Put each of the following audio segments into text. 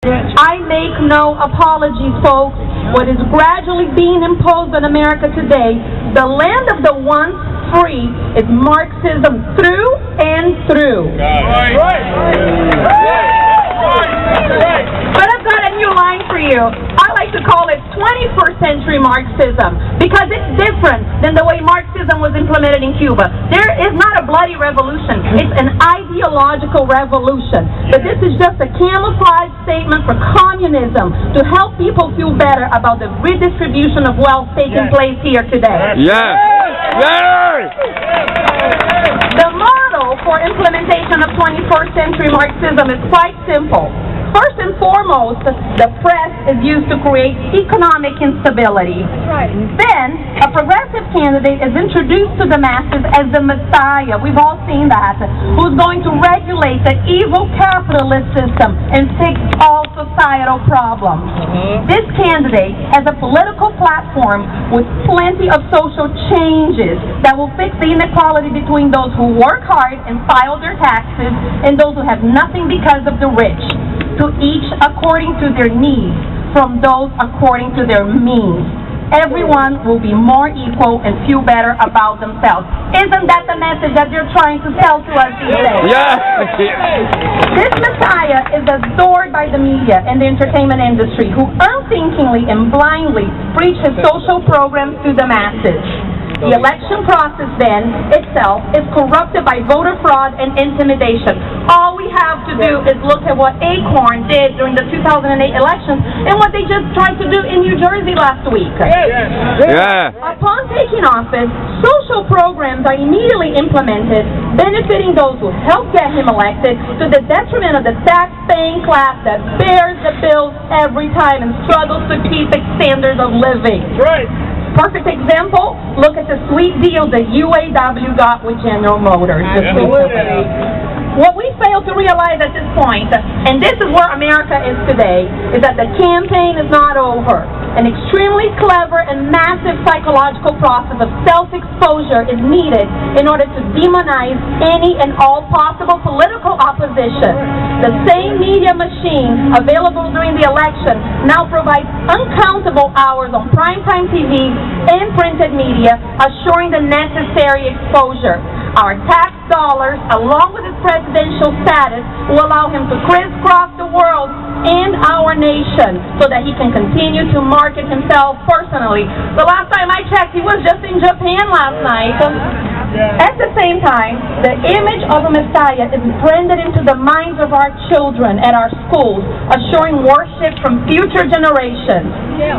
I make no apologies, folks. What is gradually being imposed on America today, the land of the once free, is Marxism through and through. But I've got a new line for you. I like to call it 21st century Marxism because it's different than the way Marxism was implemented in Cuba. There is not a bloody revolution. It's an ideological revolution. But this is just a camouflage statement for communism to help people feel better about the redistribution of wealth taking place here today. The model for implementation of 21st century Marxism is quite simple. First and foremost, the press is used to create economic instability. Then, a progressive candidate is introduced to the masses as the Messiah. We've all seen that. Who's going to regulate the evil capitalist system and fix all societal problems. This candidate has a political platform with plenty of social changes that will fix the inequality between those who work hard and file their taxes and those who have nothing because of the rich. To each according to their needs, from those according to their means. Everyone will be more equal and feel better about themselves. Isn't that the message that you're trying to sell to us these days? This Messiah is adored by the media and the entertainment industry, who unthinkingly and blindly preach his social programs to the masses. The election process, then, itself, is corrupted by voter fraud and intimidation. All we have to do is look at what Acorn did during the 2008 elections and what they just tried to do in New Jersey last week. Upon taking office, social programs are immediately implemented, benefiting those who helped get him elected to the detriment of the tax-paying class that bears the bills every time and struggles to keep its standards of living. Perfect example, look at the sweet deal that UAW got with General Motors this week. What we fail to realize at this point, and this is where America is today, is that the campaign is not over. An extremely clever and massive psychological process of self-exposure is needed in order to demonize any and all possible political opposition. The same media machine available during the election now provides uncountable hours on primetime TV and printed media, assuring the necessary exposure. Our tax dollars, along with his presidential status, will allow him to crisscross the world and our nation so that he can continue to market himself personally. The last time I checked, he was just in Japan last night. At the same time, the image of a Messiah is branded into the minds of our children at our schools, assuring worship from future generations.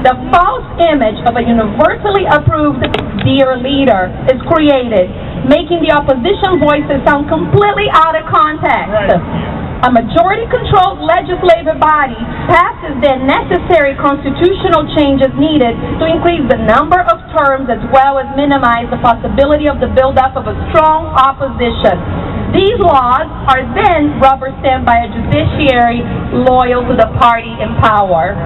The false image of a universally approved dear leader is created, making the opposition voices sound completely out of context. A majority-controlled legislative body passes the necessary constitutional changes needed to increase the number of terms as well as minimize the possibility of the buildup of a strong opposition. These laws are then rubber-stamped by a judiciary loyal to the party in power.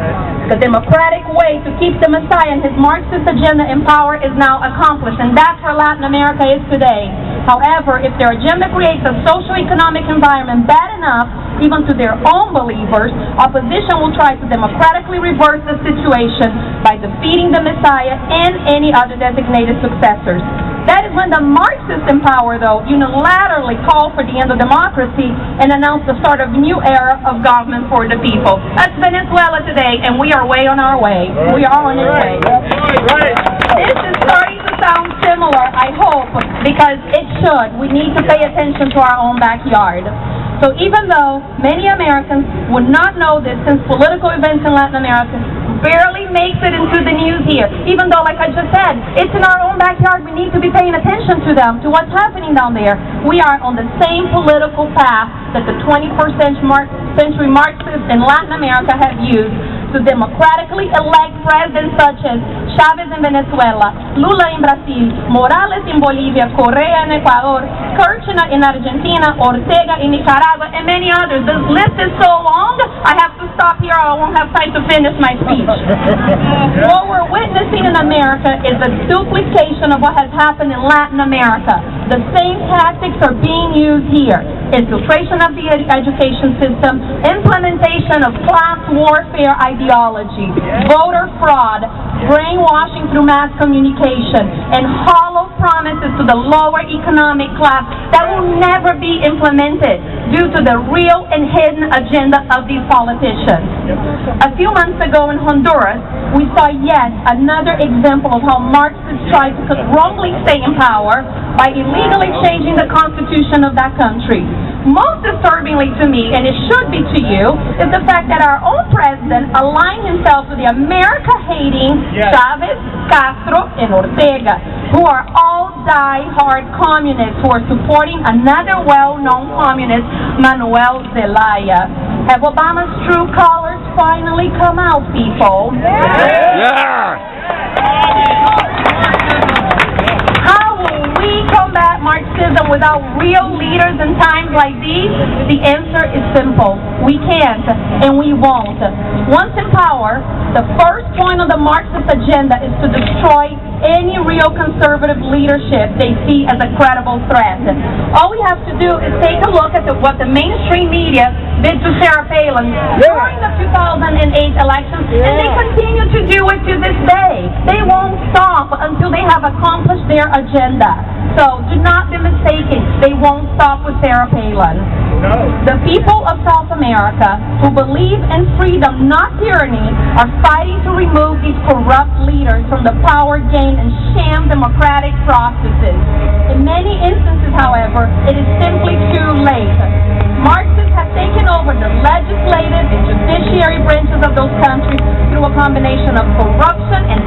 The democratic way to keep the Messiah and his Marxist agenda in power is now accomplished, and that's where Latin America is today. However, if their agenda creates a socio-economic environment bad enough, even to their own believers, opposition will try to democratically reverse the situation by defeating the Messiah and any other designated successors. That is when the Marxists in power, though, unilaterally call for the end of democracy and announce the start of a new era of government for the people. That's Venezuela today, and we are way on our way. We are on its way. This is starting to sound similar, I hope, because it should. We need to pay attention to our own backyard. So even though many Americans would not know this, since political events in Latin America barely makes it into the news here, even though, like I just said, it's in our own backyard, we need to be paying attention to them, to what's happening down there. We are on the same political path that the 21st century Marxists in Latin America have used to democratically elect presidents such as Chavez in Venezuela, Lula in Brazil, Morales in Bolivia, Correa in Ecuador, Kirchner in Argentina, Ortega in Nicaragua, and many others. The list is so long, I have to stop here or I won't have time to finish my speech. What we're witnessing in America is a duplication of what has happened in Latin America. The same tactics are being used here. infiltration of the education system, implementation of class warfare ideology, voter fraud, brainwashing through mass communication, and hollow promises to the lower economic class that will never be implemented due to the real and hidden agenda of these politicians. A few months ago in Honduras, we saw yet another example of how Marxists try to wrongly stay in power by illegally changing the constitution of that country. Most disturbingly to me, and it should be to you, is the fact that our own president aligned himself with the America-hating Chavez, Castro, and Ortega, who are all die-hard communists who are supporting another well-known communist, Manuel Zelaya. Have Obama's true colors finally come out, people? How will we combat Marxism without real leaders in times like these? The answer is simple. We can't, and we won't. Once in power, the first point on the Marxist agenda is to destroy any real conservative leadership they see as a credible threat. All we have to do is take a look at what the mainstream media did to Sarah Palin during the 2008 elections, and they continue to do it to this day. They won't stop until they have accomplished their agenda. So do not be mistaken. They won't stop with Sarah Palin. No. The people of South America who believe in freedom, not tyranny, are fighting to remove these corrupt leaders from the power game and sham democratic processes. In many instances, however, it is simply too late. Marxists have taken over the legislative and judiciary branches of those countries through a combination of corruption and